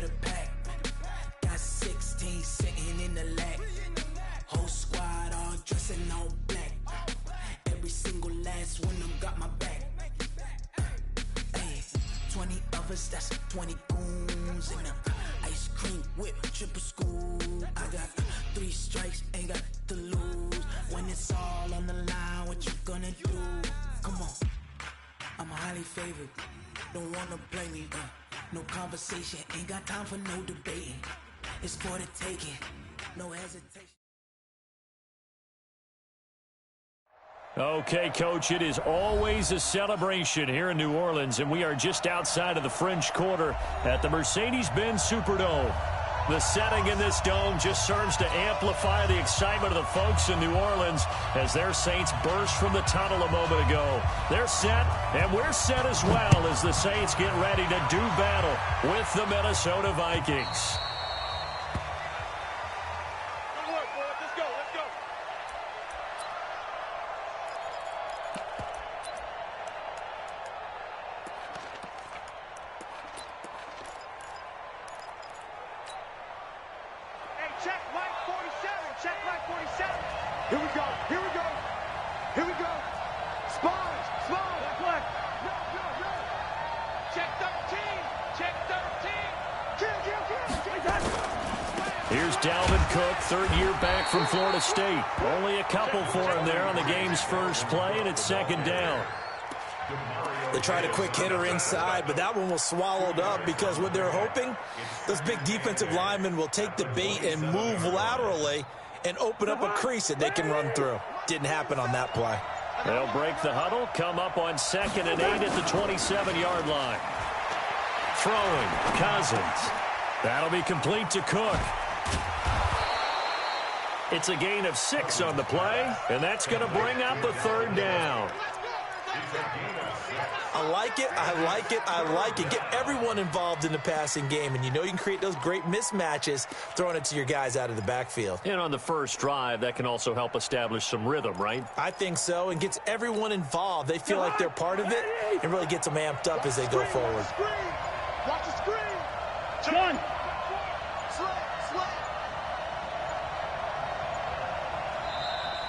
the pack. Got 16 sitting in the lap. Whole squad all dressing all black. Every single last one of them got my back. Hey, 20 of us, that's 20 goons in the ice cream whip, triple school. I got 3 strikes, ain't got to lose. When it's all on the line, what you gonna do? Come on, I'm highly favored. Don't wanna blame me, no conversation, ain't got time for no debating. It's for the taking, no hesitation. Okay, Coach, it is always a celebration here in New Orleans, and we are just outside of the French Quarter at the Mercedes-Benz Superdome. The setting in this dome just serves to amplify the excitement of the folks in New Orleans as their Saints burst from the tunnel a moment ago. They're set, and we're set as well as the Saints get ready to do battle with the Minnesota Vikings. Third year back from Florida State. Only a couple for him there on the game's first play, and it's second down. They tried a quick hitter inside, but that one was swallowed up because what they're hoping, those big defensive linemen will take the bait and move laterally and open up a crease that they can run through. Didn't happen on that play. They'll break the huddle, come up on 2nd and 8 at the 27-yard line. Throwing, Cousins. That'll be complete to Cook. It's a gain of 6 on the play, and that's going to bring up a third down. I like it, I like it, I like it. Get everyone involved in the passing game, and you know you can create those great mismatches throwing it to your guys out of the backfield. And on the first drive, that can also help establish some rhythm, right? I think so, and gets everyone involved. They feel like they're part of it, and really gets them amped up as they go forward. Watch the screen. John.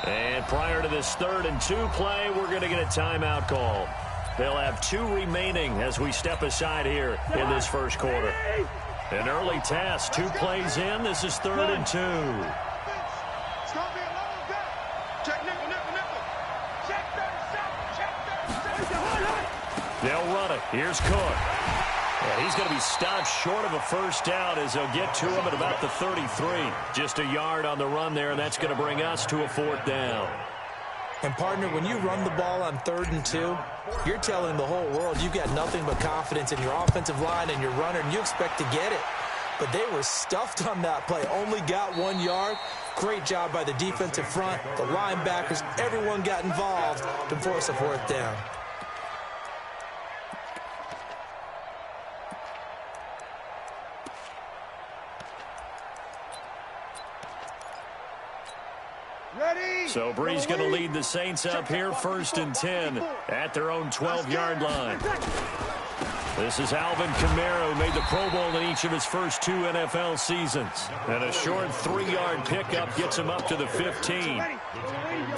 And prior to this 3rd and 2 play, we're going to get a timeout call. They'll have 2 remaining as we step aside here in this first quarter. An early test, 2 plays in. This is 3rd and 2. It's going to be a long day. Check nickel. Check 37. They'll run it. Here's Cook. Yeah, he's going to be stopped short of a first down as they'll get to him at about the 33. Just a yard on the run there, and that's going to bring us to a 4th down. And, partner, when you run the ball on 3rd and 2, you're telling the whole world you've got nothing but confidence in your offensive line and your runner, and you expect to get it. But they were stuffed on that play, only got 1 yard. Great job by the defensive front, the linebackers, everyone got involved to force a 4th down. So Bree's going to lead the Saints up here 1st and 10 at their own 12-yard line. This is Alvin Kamara, who made the Pro Bowl in each of his first 2 NFL seasons. And a short 3-yard pickup gets him up to the 15.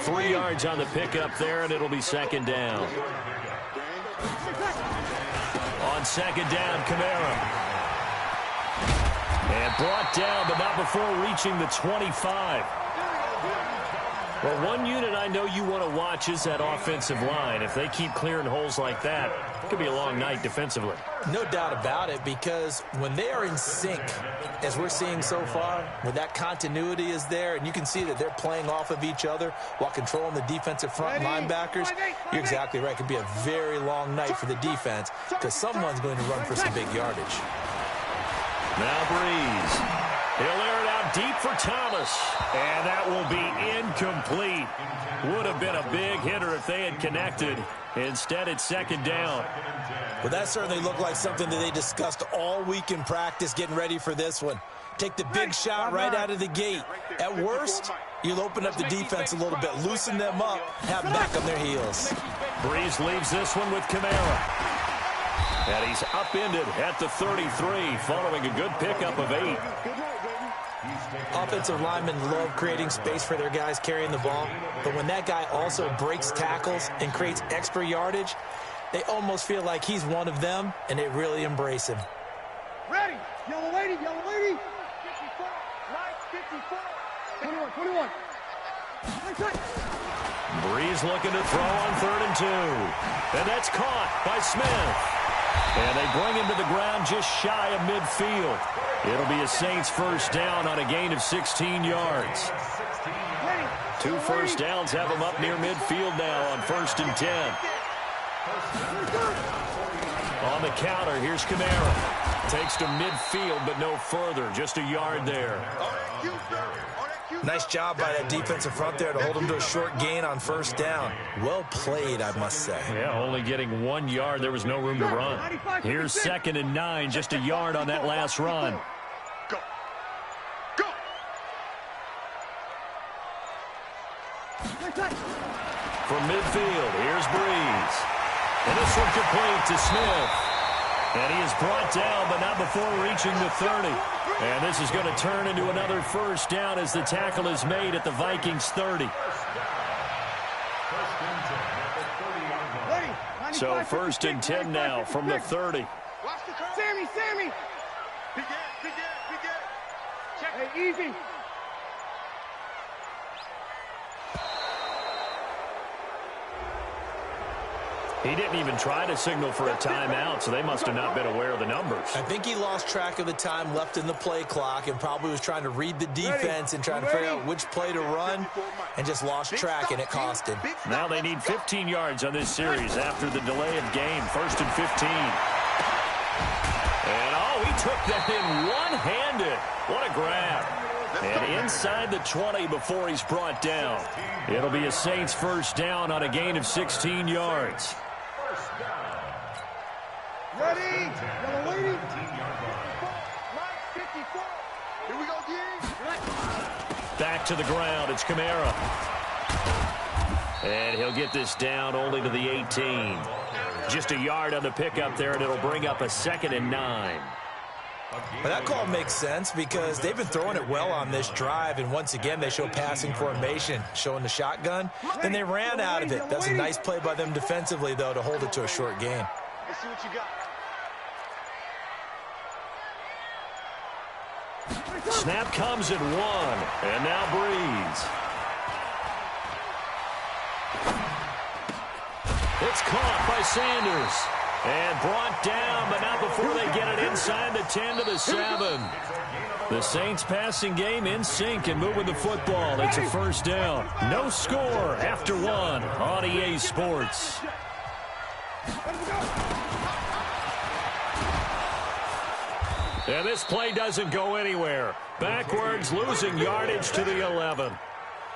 3 yards on the pickup there, and it'll be 2nd down. On 2nd down, Kamara. And brought down, but not before reaching the 25. Well, one unit I know you want to watch is that offensive line. If they keep clearing holes like that, it could be a long night defensively. No doubt about it, because when they are in sync, as we're seeing so far, when that continuity is there, and you can see that they're playing off of each other while controlling the defensive front linebackers, you're exactly right. It could be a very long night for the defense because someone's going to run for some big yardage. Now Breeze. He'll air it out deep for Thomas, and that will be incomplete. Would have been a big hitter if they had connected. Instead, it's 2nd down. Well, that certainly looked like something that they discussed all week in practice getting ready for this one. Take the big shot right out of the gate. At worst, you'll open up the defense a little bit, loosen them up, have them back on their heels. Breeze leaves this one with Kamara. And he's upended at the 33 following a good pickup of 8. Offensive linemen love creating space for their guys carrying the ball, but when that guy also breaks tackles and creates extra yardage, they almost feel like he's one of them, and they really embrace him. Ready. Yellow lady, yellow lady. 54, right, 54. 21, 21. Breeze looking to throw on 3rd and 2. And that's caught by Smith. And they bring him to the ground just shy of midfield. It'll be a Saints first down on a gain of 16 yards. 2 first downs have them up near midfield now on 1st and 10. On the counter, here's Kamara. Takes to midfield, but no further. Just a yard there. Nice job by that defensive front there to hold him to a short gain on 1st down. Well played, I must say. Yeah, only getting 1 yard. There was no room to run. Here's 2nd and 9, just a yard on that last run. Go. Go. From midfield, here's Breeze. And this one complete to Smith. And he is brought down, but not before reaching the 30. And this is going to turn into another first down as the tackle is made at the Vikings 30. So 1st and 10 now from the 30. Sammy, Sammy. Begin. Check. Hey, easy. He didn't even try to signal for a timeout, so they must have not been aware of the numbers. I think he lost track of the time left in the play clock and probably was trying to read the defense and trying to figure out which play to run and just lost track, and it cost him. Now they need 15 yards on this series after the delay of game. 1st and 15. And, he took that in one-handed. What a grab. And inside the 20 before he's brought down. It'll be a Saints first down on a gain of 16 yards. Ready. Yellow lady. 54. Here we go, D. Back to the ground. It's Kamara. And he'll get this down only to the 18. Just a yard on the pickup there, and it'll bring up a 2nd and 9. But that call makes sense because they've been throwing it well on this drive, and once again they show passing formation, showing the shotgun. Then they ran out of it. That's a nice play by them defensively, though, to hold it to a short gain. Let's see what you got. Snap comes at 1, and now Breeze. It's caught by Sanders. And brought down, but not before they get it inside the 10 to the 7. The Saints passing game in sync and moving the football. It's a first down. No score after 1 on EA Sports. And this play doesn't go anywhere. Backwards, losing yardage to the 11.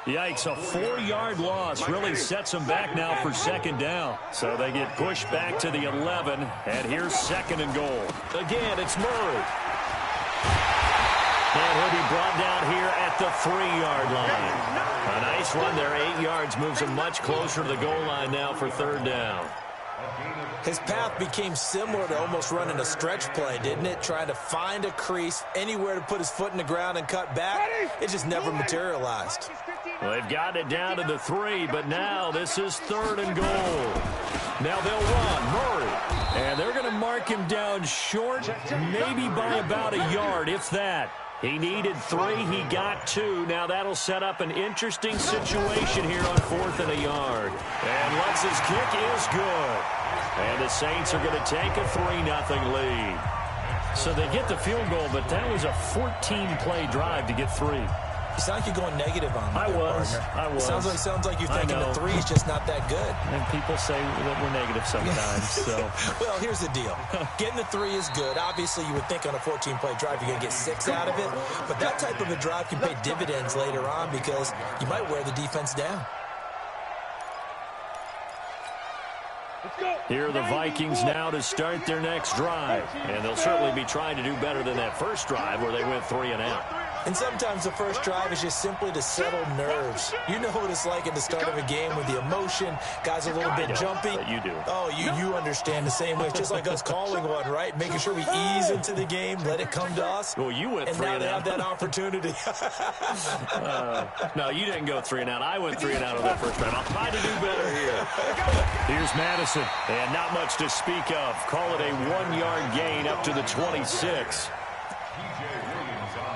Yikes, a 4-yard loss really sets them back now for 2nd down. So they get pushed back to the 11, and here's 2nd and goal. Again, it's Murray. And he'll be brought down here at the 3-yard line. A nice run there, 8 yards, moves him much closer to the goal line now for 3rd down. His path became similar to almost running a stretch play, didn't it? Trying to find a crease, anywhere to put his foot in the ground and cut back. It just never materialized. Well, they've got it down to the 3, but now this is 3rd and goal. Now they'll run, Murray. And they're going to mark him down short, maybe by about a yard, if that. He needed 3, he got 2. Now that'll set up an interesting situation here on 4th and a yard. And Lutz's kick is good. And the Saints are going to take a 3-0 lead. So they get the field goal, but that was a 14-play drive to get 3. You sound like you're going negative on me. I was. Sounds like you're thinking the 3 is just not that good. And people say that we're negative sometimes. So, well, here's the deal. Getting the 3 is good. Obviously, you would think on a 14-play drive you're going to get 6 out of it. But that type of a drive can pay dividends later on because you might wear the defense down. Here are the Vikings now to start their next drive. And they'll certainly be trying to do better than that first drive where they went 3 and out. And sometimes the first drive is just simply to settle nerves. You know what it's like at the start of a game with the emotion, guys are a little bit jumpy. But you do. Oh, you understand the same way. It's just like us calling one, right? Making sure we ease into the game, let it come to us. Well, you went and 3 now and they out. have that opportunity. No, you didn't go 3 and out. I went 3 and out on that first drive. I'll try to do better here. Here's Madison, and not much to speak of. Call it a 1-yard gain up to the 26.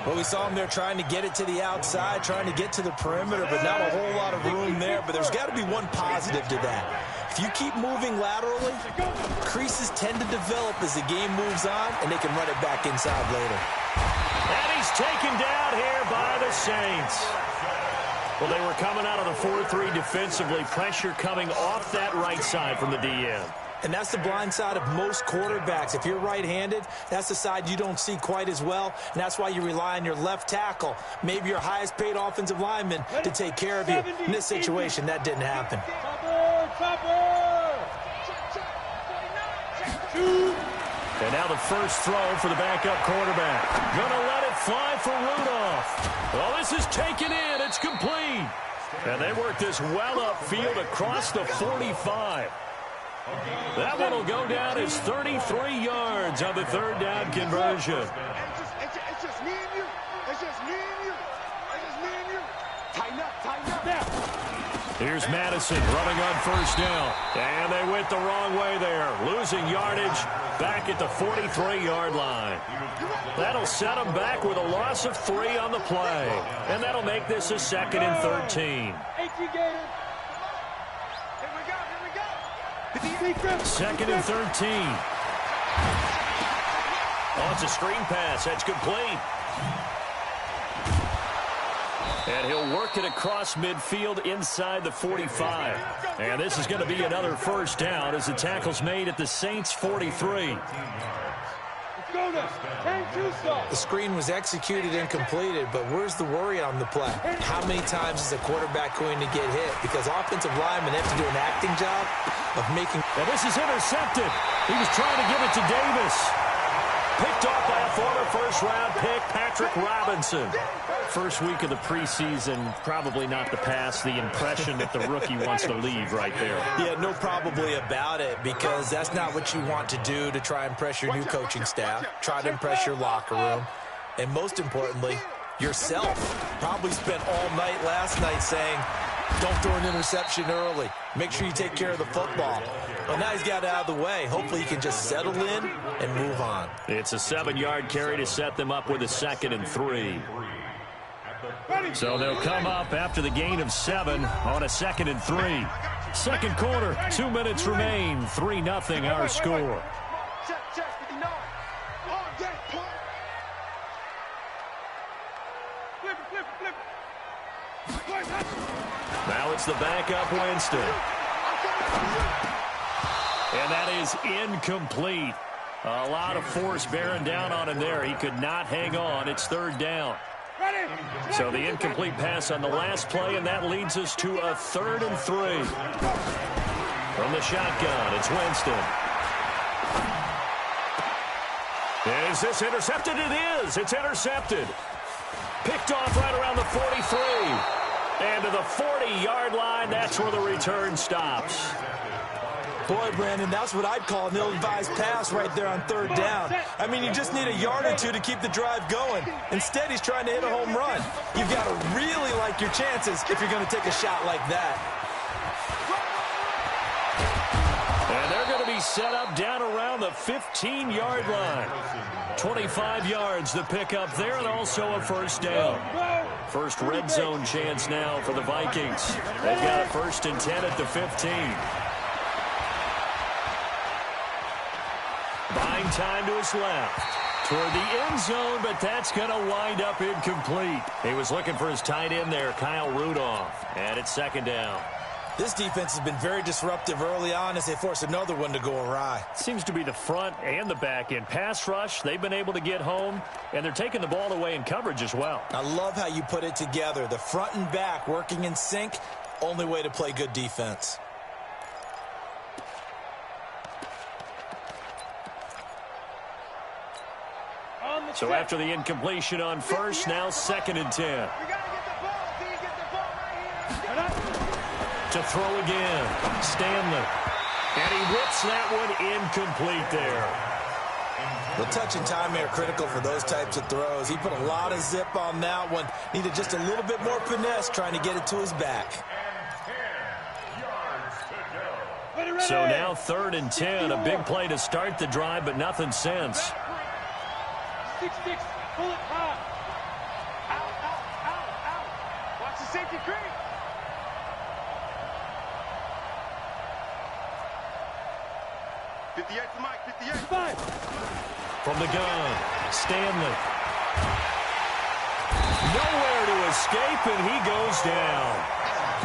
Well, we saw him there trying to get it to the outside, trying to get to the perimeter, but not a whole lot of room there. But there's got to be one positive to that. If you keep moving laterally, creases tend to develop as the game moves on, and they can run it back inside later. And he's taken down here by the Saints. Well, they were coming out of the 4-3 defensively. Pressure coming off that right side from the DN. And that's the blind side of most quarterbacks. If you're right-handed, that's the side you don't see quite as well. And that's why you rely on your left tackle, maybe your highest-paid offensive lineman, to take care of you. In this situation, that didn't happen. And now the first throw for the backup quarterback. Gonna let it fly for Rudolph. Well, this is taken in. It's complete. And they work this well upfield across the 45. That one will go down as 33 yards on the third down conversion. It's just me and you. It's just me and you. It's just me and you. Tighten up now. Here's Madison running on first down. And they went the wrong way there. Losing yardage back at the 43-yard line. That'll set them back with a loss of 3 on the play. And that'll make this a 2nd and 13. 2nd and 13. Oh, it's a screen pass. That's complete. And he'll work it across midfield inside the 45. And this is going to be another first down as the tackle's made at the Saints' 43. The screen was executed and completed, but where's the worry on the play? How many times is a quarterback going to get hit? Because offensive linemen have to do an acting job of making... Now this is intercepted. He was trying to give it to Davis. Picked off by a former first-round pick, Patrick Robinson. First week of the preseason, probably not the pass, the impression that the rookie wants to leave right there. Yeah, no probably about it, because that's not what you want to do to try and impress your new coaching staff, try to impress your locker room, and most importantly, yourself. Probably spent all night last night saying, don't throw an interception early. Make sure you take care of the football. Well, now he's got it out of the way. Hopefully he can just settle in and move on. It's a 7-yard carry to set them up with a 2nd and 3. So they'll come up after the gain of 7 on a 2nd and 3. Second quarter, 2 minutes remain. 3-0 our score. Now it's the backup Winston. And that is incomplete. A lot of force bearing down on him there. He could not hang on. It's 3rd down. So the incomplete pass on the last play, and that leads us to a 3rd and 3. From the shotgun, it's Winston. Is this intercepted? It is. It's intercepted. Picked off right around the 43. And to the 40-yard line, that's where the return stops. Boy, Brandon, that's what I'd call an ill-advised pass right there on 3rd down. I mean, you just need a yard or two to keep the drive going. Instead, he's trying to hit a home run. You've got to really like your chances if you're going to take a shot like that. And they're going to be set up down around the 15-yard line. 25 yards to pick up there, and also a first down. First red zone chance now for the Vikings. They've got a 1st and 10 at the 15. Buying time to his left. Toward the end zone, but that's going to wind up incomplete. He was looking for his tight end there, Kyle Rudolph. And it's 2nd down. This defense has been very disruptive early on as they force another one to go awry. Seems to be the front and the back end. Pass rush, they've been able to get home, and they're taking the ball away in coverage as well. I love how you put it together. The front and back working in sync, only way to play good defense. So after the incompletion on first, now 2nd and 10. We got to get the ball. Can you get the ball right here? To throw again, Stanley. And he whips that one incomplete there. The touch and timing are critical for those types of throws. He put a lot of zip on that one. Needed just a little bit more finesse trying to get it to his back. So now 3rd and 10. A big play to start the drive, but nothing since. 6, pull it high. Out. Watch the safety creep. Mike, 58. 5. From the gun, Stanley. Nowhere to escape, and he goes down.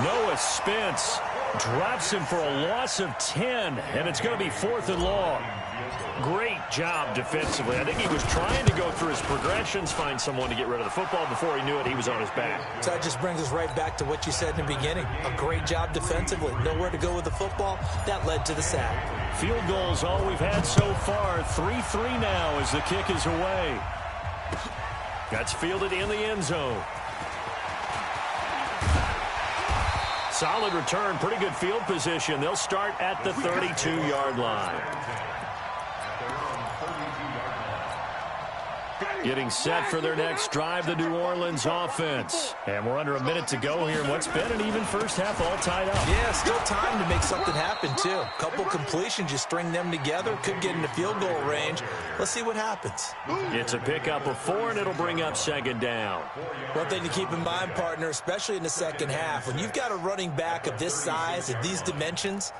Noah Spence drops him for a loss of 10, and it's going to be 4th and long. Great job defensively. I think he was trying to go through his progressions, find someone to get rid of the football. Before he knew it, he was on his back. So that just brings us right back to what you said in the beginning. A great job defensively. Nowhere to go with the football. That led to the sack. Field goals all we've had so far. 3-3 now as the kick is away. That's fielded in the end zone. Solid return, pretty good field position. They'll start at the 32-yard line. Getting set for their next drive, the New Orleans offense. And we're under a minute to go here in what's been an even first half, all tied up. Yeah, still time to make something happen, too. Couple completions, you string them together, could get into field goal range. Let's see what happens. It's a pickup of 4, and it'll bring up 2nd down. One thing to keep in mind, partner, especially in the second half, when you've got a running back of this size, of these dimensions,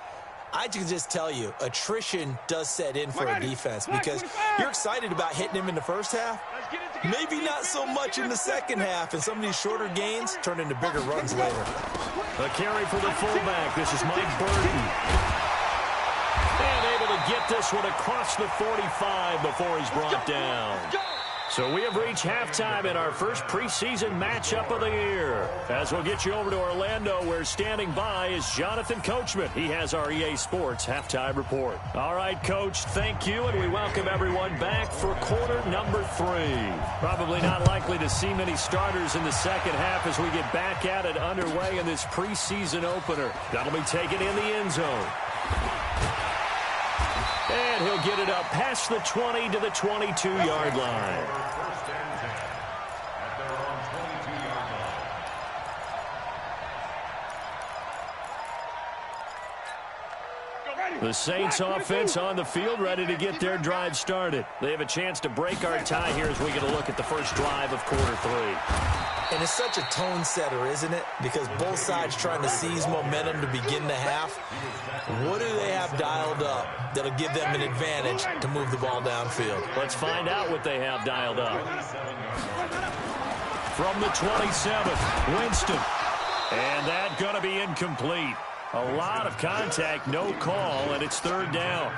I can just tell you, attrition does set in for a defense because you're excited about hitting him in the first half. Maybe not so much in the second half, and some of these shorter gains turn into bigger runs later. A carry for the fullback. This is Mike Burton. And able to get this one across the 45 before he's brought down. So we have reached halftime in our first preseason matchup of the year. As we'll get you over to Orlando, where standing by is Jonathan Coachman. He has our EA Sports halftime report. All right, Coach, thank you, and we welcome everyone back for quarter number 3. Probably not likely to see many starters in the second half as we get back at it underway in this preseason opener. That'll be taken in the end zone. And he'll get it up past the 20 to the 22-yard line. The Saints offense on the field, ready to get their drive started. They have a chance to break our tie here as we get a look at the first drive of quarter 3. And it's such a tone setter, isn't it? Because both sides trying to seize momentum to begin the half. What do they have dialed up that'll give them an advantage to move the ball downfield? Let's find out what they have dialed up. From the 27th, Winston. And that's going to be incomplete. A lot of contact, no call, and it's 3rd down.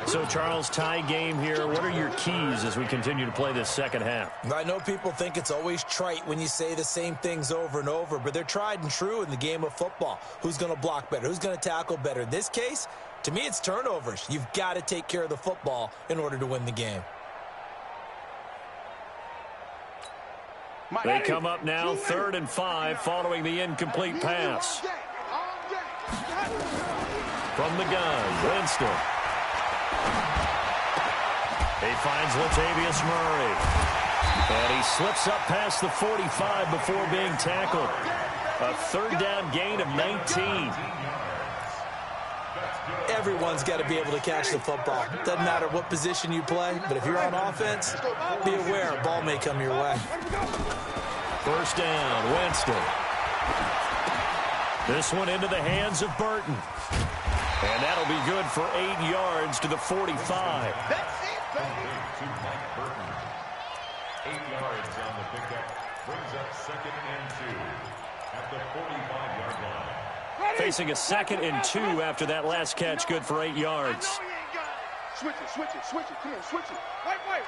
So, Charles, tie game here. What are your keys as we continue to play this second half? I know people think it's always trite when you say the same things over and over, but they're tried and true in the game of football. Who's going to block better? Who's going to tackle better? In this case, to me, it's turnovers. You've got to take care of the football in order to win the game. They come up now 3rd and 5 following the incomplete pass. From the gun, Winston. He finds Latavius Murray. And he slips up past the 45 before being tackled. A 3rd down gain of 19. Everyone's got to be able to catch the football. Doesn't matter what position you play, but if you're on offense, be aware a ball may come your way. 1st down, Winston. This one into the hands of Burton. And that'll be good for 8 yards to the 45. That's it, baby. To Mike Burton. 8 yards on the pickup. Brings up 2nd and 2 at the 45-yard line. Facing a 2nd and 2 after that last catch, good for 8 yards. Switch it. Come on, switch it. Right.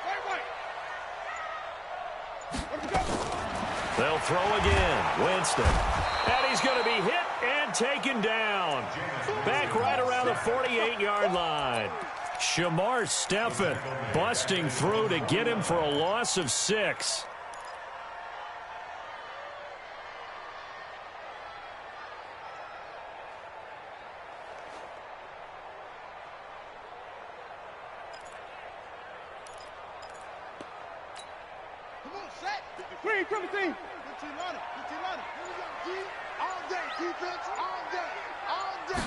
Let's go. They'll throw again. Winston. And he's going to be hit and taken down. Back right around the 48-yard line. Shamar Stephen busting through to get him for a loss of 6. Come on, set. Green, triple team. Good team on it. Good team on it. Here we go, G. All day, defense. All day. All day.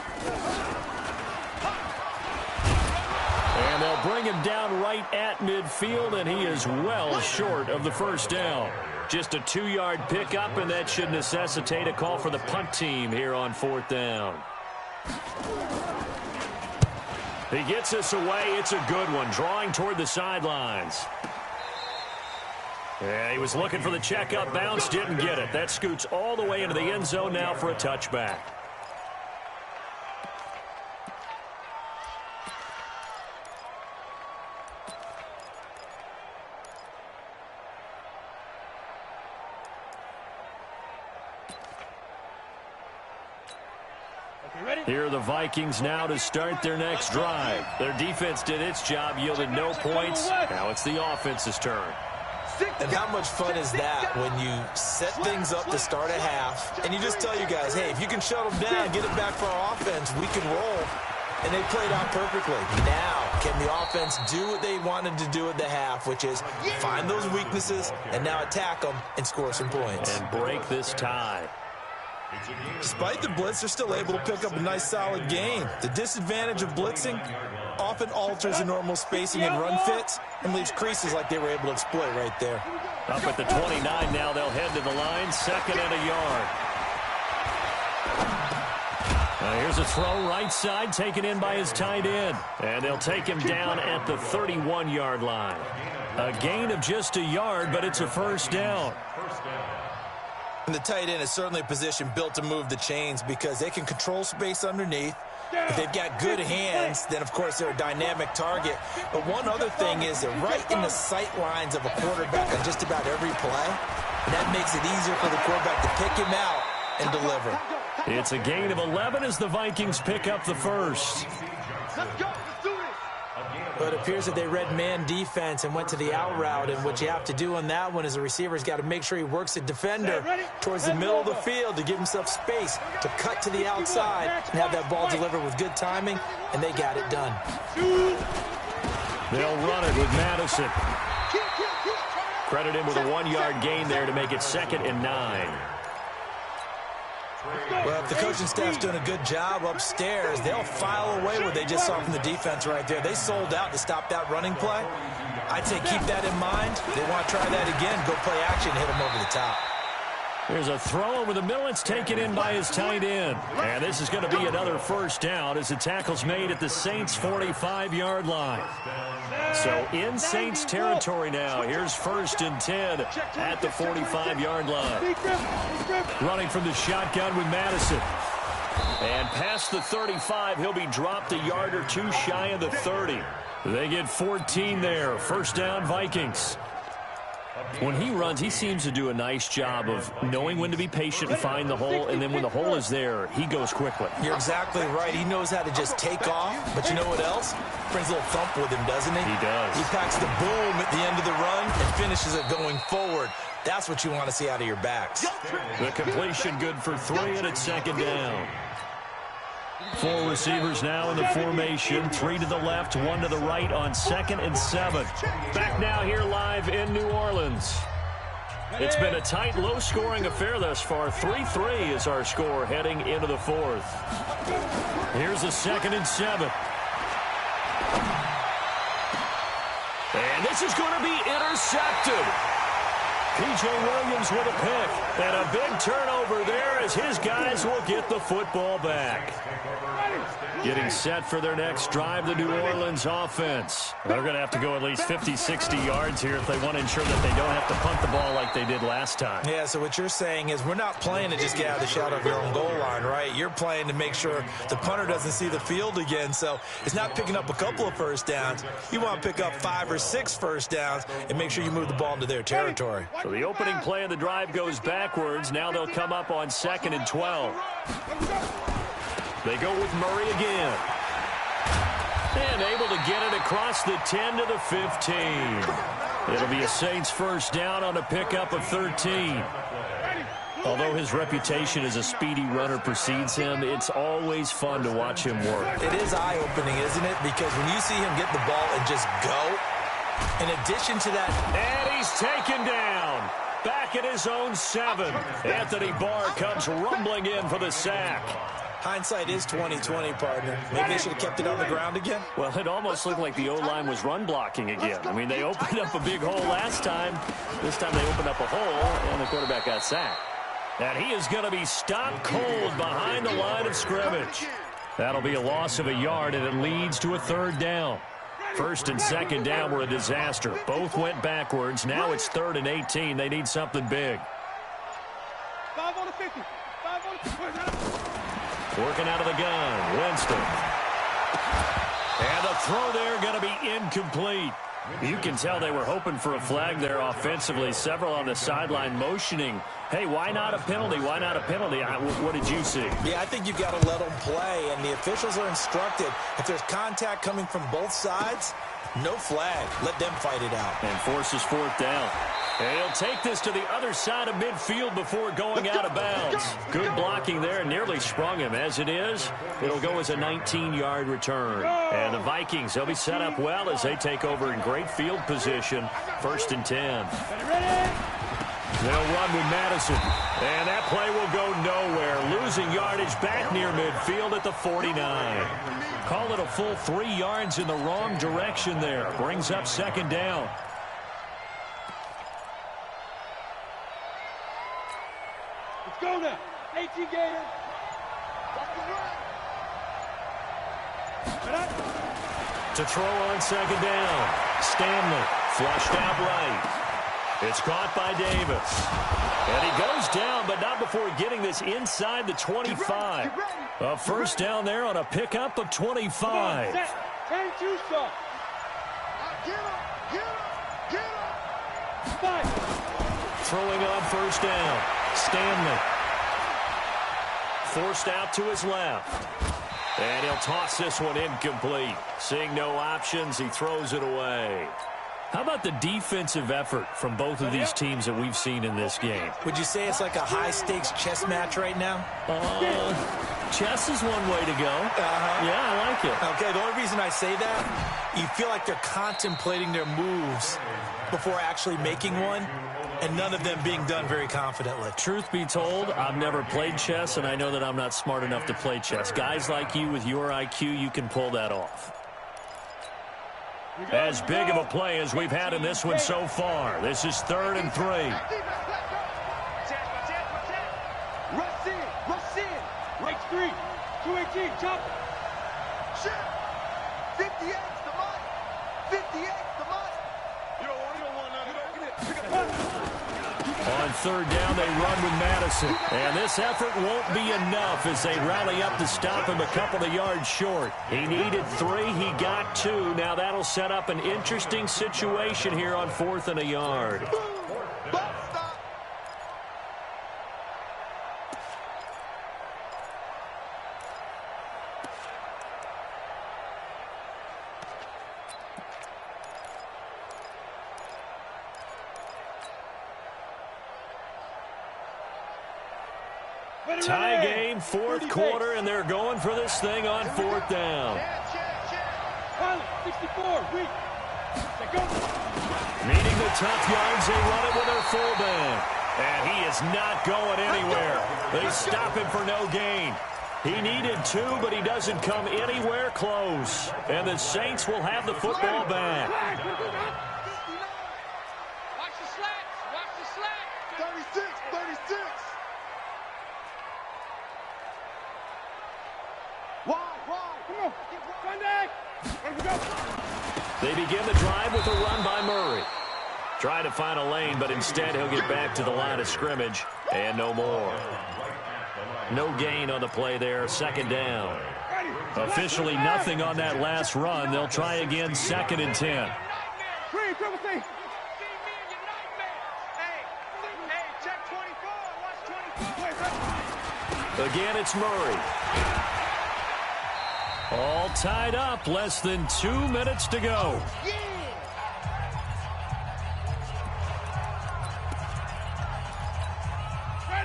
And they'll bring him down right at midfield, and he is well short of the first down. Just a 2-yard pickup, and that should necessitate a call for the punt team here on 4th down. He gets us away. It's a good one, drawing toward the sidelines. Yeah, he was looking for the checkup bounce, didn't get it. That scoots all the way into the end zone now for a touchback. Here are the Vikings now to start their next drive. Their defense did its job, yielded no points. Now it's the offense's turn. And how much fun is that when you set things up to start a half, and you just tell you guys, hey, if you can shut them down, get it back for our offense, we can roll. And they played out perfectly. Now, can the offense do what they wanted to do at the half, which is find those weaknesses and now attack them and score some points. And break this tie. Despite the blitz, they're still able to pick up a nice, solid gain. The disadvantage of blitzing often alters the normal spacing and run fits and leaves creases like they were able to exploit right there. Up at the 29 now, they'll head to the line, 2nd and a yard. Here's a throw right side, taken in by his tight end. And they'll take him down at the 31-yard line. A gain of just a yard, but it's a first down. And the tight end is certainly a position built to move the chains because they can control space underneath. If they've got good hands, then, of course, they're a dynamic target. But one other thing is they're right in the sight lines of a quarterback on just about every play. And that makes it easier for the quarterback to pick him out and deliver. It's a gain of 11 as the Vikings pick up the first. Let's go. Let's do this. But it appears that they read man defense and went to the out route, and what you have to do on that one is the receiver's got to make sure he works the defender towards the middle of the field to give himself space to cut to the outside and have that ball delivered with good timing, and they got it done. They'll run it with Madison. Credit him with a 1-yard gain there to make it 2nd and 9. Well, if the coaching staff's doing a good job upstairs, they'll file away what they just saw from the defense right there. They sold out to stop that running play. I'd say keep that in mind. They want to try that again, go play action, hit them over the top. There's a throw over the middle. It's taken in by his tight end. And this is going to be another first down as the tackle's made at the Saints' 45-yard line. So in Saints territory now. Here's 1st and 10 at the 45-yard line. Running from the shotgun with Madison. And past the 35, he'll be dropped a yard or two shy of the 30. They get 14 there. First down, Vikings. When he runs, he seems to do a nice job of knowing when to be patient and find the hole, and then when the hole is there, he goes quickly. You're exactly right. He knows how to just take off, but you know what else? Brings a little thump with him, doesn't he? He does. He packs the boom at the end of the run and finishes it going forward. That's what you want to see out of your backs. The completion good for 3, and it's 2nd down. 4 receivers now in the formation. 3 to the left, 1 to the right on 2nd and 7. Back now here live in New Orleans. It's been a tight, low-scoring affair thus far. 3-3 is our score heading into the 4th. Here's a 2nd and 7. And this is going to be intercepted. P.J. Williams with a pick. And a big turnover there as his guys will get the football back. Getting set for their next drive, the New Orleans offense. They're going to have to go at least 50, 60 yards here if they want to ensure that they don't have to punt the ball like they did last time. Yeah, so what you're saying is we're not playing to just get out of the shadow of your own goal line, right? You're playing to make sure the punter doesn't see the field again. So it's not picking up a couple of first downs. You want to pick up 5 or 6 first downs and make sure you move the ball into their territory. So the opening play of the drive goes backwards. Now they'll come up on 2nd and 12. They go with Murray again. And able to get it across the 10 to the 15. It'll be a Saints first down on a pickup of 13. Although his reputation as a speedy runner precedes him, it's always fun to watch him work. It is eye-opening, isn't it? Because when you see him get the ball and just go, in addition to that... And he's taken down. Back at his own 7. Anthony Barr comes rumbling in for the sack. Hindsight is 20/20, partner. Maybe they should have kept it on the ground again. Well, it almost looked like the O-line was run blocking again. I mean, they opened up a big hole last time. This time they opened up a hole, and the quarterback got sacked. And he is going to be stopped cold behind the line of scrimmage. That'll be a loss of a yard, and it leads to a third down. First and second down were a disaster. Both went backwards. Now it's 3rd and 18. They need something big. 5 on the 50. 5 on the 50. Working out of the gun, Winston. And the throw there going to be incomplete. You can tell they were hoping for a flag there offensively. Several on the sideline motioning, hey, why not a penalty? Why not a penalty? What did you see? Yeah, I think you've got to let them play, and the officials are instructed. If there's contact coming from both sides, no flag. Let them fight it out. And forces 4th down. And he'll take this to the other side of midfield before going out of bounds. Good blocking there, nearly sprung him. As it is, it'll go as a 19-yard return. And the Vikings, they'll be set up well as they take over in great field position. 1st and 10. They'll run with Madison. And that play will go nowhere. Losing yardage back near midfield at the 49. Call it a full 3 yards in the wrong direction there. Brings up 2nd down. Go now. 18 Gators. To throw on 2nd down. Stanley flushed out right. It's caught by Davis. And he goes down, but not before getting this inside the 25. A first down there on a pickup of 25. 10-2 stop. Get him. 5. Throwing on 1st down. Stanley. Forced out to his left. And he'll toss this one incomplete. Seeing no options, he throws it away. How about the defensive effort from both of these teams that we've seen in this game? Would you say it's like a high-stakes chess match right now? Chess is one way to go. Yeah, I like it. Okay, the only reason I say that, you feel like they're contemplating their moves before actually making one, and none of them being done very confidently. Truth be told, I've never played chess, and I know that I'm not smart enough to play chess. Guys like you with your IQ, you can pull that off. As big of a play as we've had in this one so far. This is 3rd and 3. Rush in. Right 3. 218. Chop. Shit. 58's the money. 58's the money. You don't want none. On 3rd down, they run with Madison. And this effort won't be enough as they rally up to stop him a couple of yards short. He needed 3. He got 2. Now that'll set up an interesting situation here on 4th and a yard. Tie game, 4th quarter, and they're going for this thing on 4th down. 64, weak. Needing the tough yards, they run it with their fullback. And he is not going anywhere. They stop him for no gain. He needed 2, but he doesn't come anywhere close. And the Saints will have the football back. Watch the slats. Watch the slats. 36. Wide. Come on. They begin the drive with a run by Murray. Trying to find a lane, but instead he'll get back to the line of scrimmage. And no more. No gain on the play there. 2nd down. Officially nothing on that last run. They'll try again 2nd and 10. Again, it's Murray. All tied up, less than 2 minutes to go.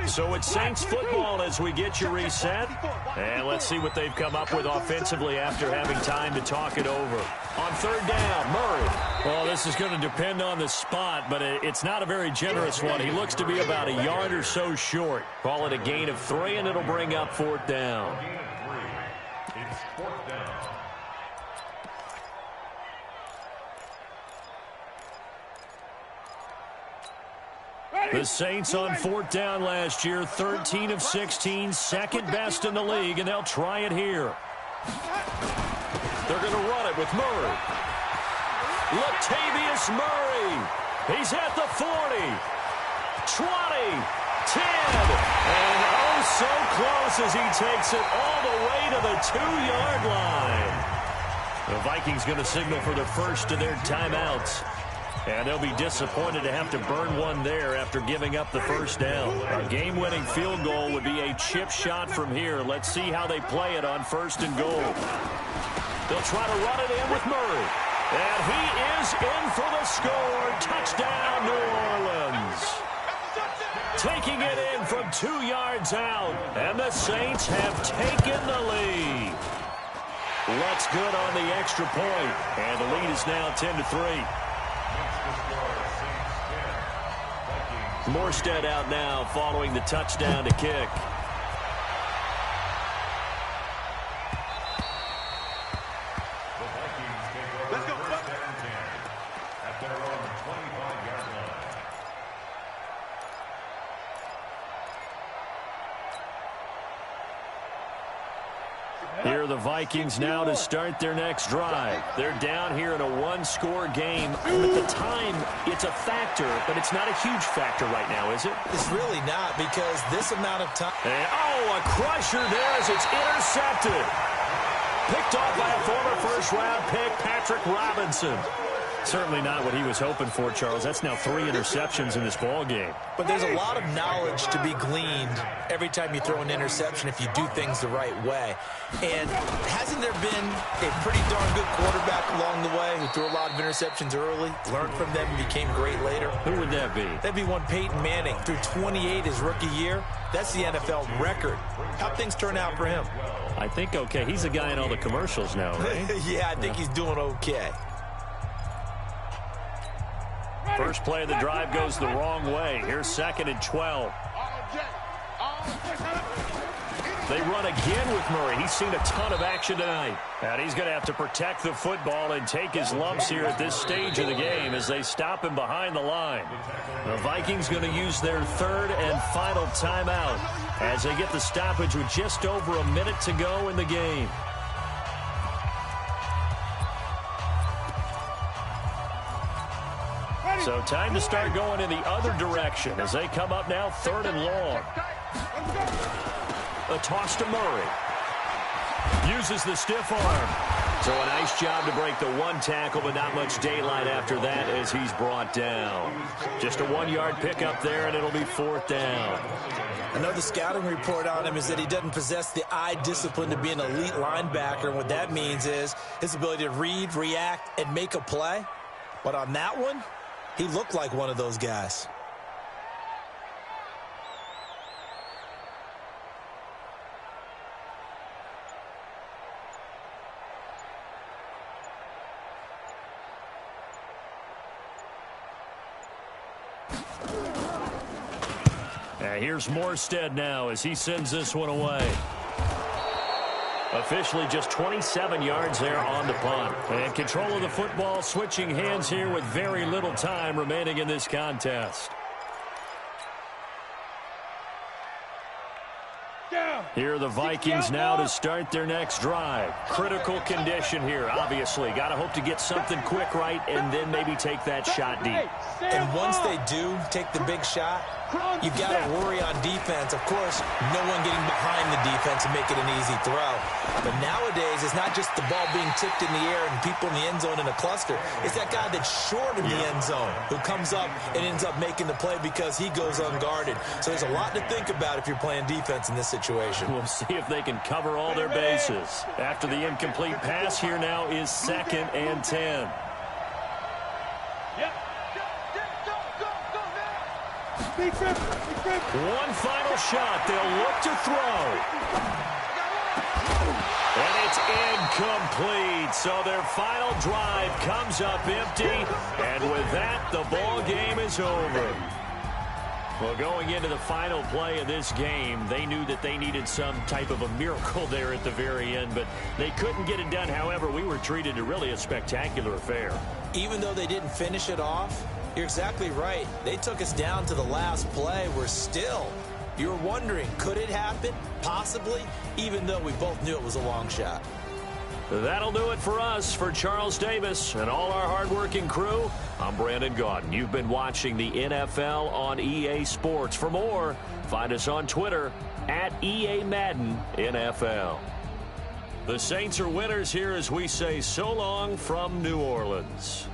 So it's Saints football as we get you reset. And let's see what they've come up with offensively after having time to talk it over. On third down, Murray. Well, this is going to depend on the spot, but it's not a very generous one. He looks to be about a yard or so short. Call it a gain of 3, and it'll bring up fourth down. It's fourth down. The Saints on fourth down last year, 13 of 16, second best in the league, and they'll try it here. They're going to run it with Murray. Latavius Murray. He's at the 40, 20, 10, and oh so close as he takes it all the way to the 2-yard line. The Vikings going to signal for the first of their timeouts. And they'll be disappointed to have to burn one there after giving up the first down. A game-winning field goal would be a chip shot from here. Let's see how they play it on first and goal. They'll try to run it in with Murray. And he is in for the score. Touchdown, New Orleans. Taking it in from 2 yards out. And the Saints have taken the lead. Looks good on the extra point. And the lead is now 10-3. Morstead out now following the touchdown to kick. The Vikings take over first and 10 at their own 25-yard line. Here are the Vikings now to start their next drive. They're down here in a one-score game. And at the time, it's a factor, but it's not a huge factor right now, is it? It's really not, because this amount of time... And, oh, a crusher there as it's intercepted. Picked off by a former first-round pick, Patrick Robinson. Certainly not what he was hoping for, Charles. That's now 3 interceptions in this ball game. But there's a lot of knowledge to be gleaned every time you throw an interception if you do things the right way. And hasn't there been a pretty darn good quarterback along the way who threw a lot of interceptions early, learned from them, and became great later? Who would that be? That'd be one Peyton Manning. Threw 28 his rookie year. That's the NFL record. How'd things turn out for him? I think okay. He's a guy in all the commercials now, right? Yeah, I think he's doing okay. First play of the drive goes the wrong way. Here's 2nd and 12. They run again with Murray. He's seen a ton of action tonight. And he's going to have to protect the football and take his lumps here at this stage of the game as they stop him behind the line. The Vikings going to use their 3rd and final timeout as they get the stoppage with just over a minute to go in the game. So time to start going in the other direction as they come up now 3rd and long. A toss to Murray. Uses the stiff arm. So a nice job to break the 1 tackle, but not much daylight after that as he's brought down. Just a 1-yard pickup there, and it'll be 4th down. I know the scouting report on him is that he doesn't possess the eye discipline to be an elite linebacker. And what that means is his ability to read, react, and make a play. But on that one, he looked like one of those guys. Here's Morstead now as he sends this one away. Officially just 27 yards there on the punt. And control of the football, switching hands here with very little time remaining in this contest. Here are the Vikings now to start their next drive. Critical condition here, obviously. Got to hope to get something quick right and then maybe take that shot deep. And once they do take the big shot, You've got to worry on defense. Of course, no one getting behind the defense and make it an easy throw. But nowadays, it's not just the ball being tipped in the air and people in the end zone in a cluster. It's that guy that's short in the end zone who comes up and ends up making the play because he goes unguarded. So there's a lot to think about if you're playing defense in this situation. We'll see if they can cover all their bases. After the incomplete pass, here now is 2nd and 10. One final shot. They'll look to throw. And it's incomplete. So their final drive comes up empty. And with that, the ball game is over. Well, going into the final play of this game, they knew that they needed some type of a miracle there at the very end, but they couldn't get it done. However, we were treated to really a spectacular affair. Even though they didn't finish it off, you're exactly right. They took us down to the last play. You're wondering, could it happen? Possibly, even though we both knew it was a long shot. That'll do it for us. For Charles Davis and all our hardworking crew, I'm Brandon Gaudin. You've been watching the NFL on EA Sports. For more, find us on Twitter at EA Madden NFL. The Saints are winners here as we say so long from New Orleans.